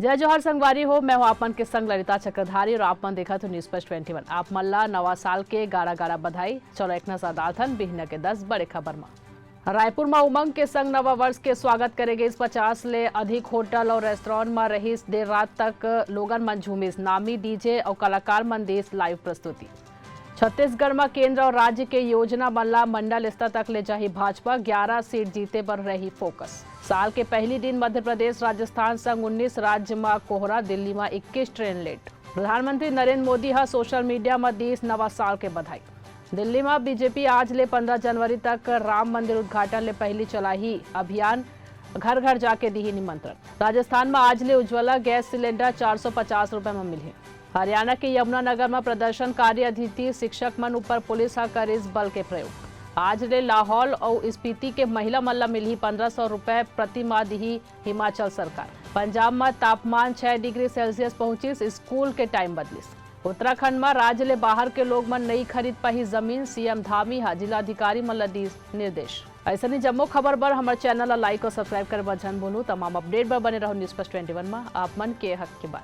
जय जोहर संगवारी हो। मैं हूं आपमन के संग ललिता चक्रधारी और आपमन देखा तो न्यूज फर्स्ट 21। आप मल्ला नवा साल के 11 बधाई। चलो एक नजर डालथन बिहना के 10 बड़े खबर में। रायपुर में उमंग के संग नवा वर्ष के स्वागत करेगे। 50 ले अधिक होटल और रेस्टोरेंट में रहीस देर रात तक लोगन मन झूमिस। नामी डीजे और कलाकार मन देस लाइव प्रस्तुति। छत्तीसगढ़ में केंद्र और राज्य के योजना मल्ला मंडल स्तर तक ले जाही भाजपा। 11 सीट जीते पर रही फोकस। साल के पहली दिन मध्य प्रदेश राजस्थान संग 19 राज्य में कोहरा। दिल्ली में 21 ट्रेन लेट। प्रधानमंत्री नरेंद्र मोदी हा सोशल मीडिया में दीस नवा साल के बधाई। दिल्ली में बीजेपी आज ले 15 जनवरी तक राम मंदिर उद्घाटन ले पहली चलाही अभियान। घर घर जाके दी निमंत्रण। राजस्थान में आज ले उज्ज्वला गैस सिलेंडर 450 रुपए में मिले। हरियाणा के यमुनानगर में प्रदर्शनकारी अतिथि शिक्षक मन ऊपर पुलिस हा करिस बल के प्रयोग। आज ले लाहौल और स्पीति के महिला मल्ला मिली 1500 रुपए प्रति माह दी हिमाचल सरकार। पंजाब में तापमान 6 डिग्री सेल्सियस पहुंची। स्कूल के टाइम बदलिस। उत्तराखंड में राज्य ले बाहर के लोग मन नहीं खरीद पाही जमीन। सीएम धामी हा जिलाधिकारी मन दी निर्देश। ऐसा नहीं जम्मो खबर बर हमारे चैनल लाइक और सब्सक्राइब कर बजन बोलू। तमाम अपडेट बर बने रहो न्यूज फर्स्ट 21 में। आप मन के हक के बात।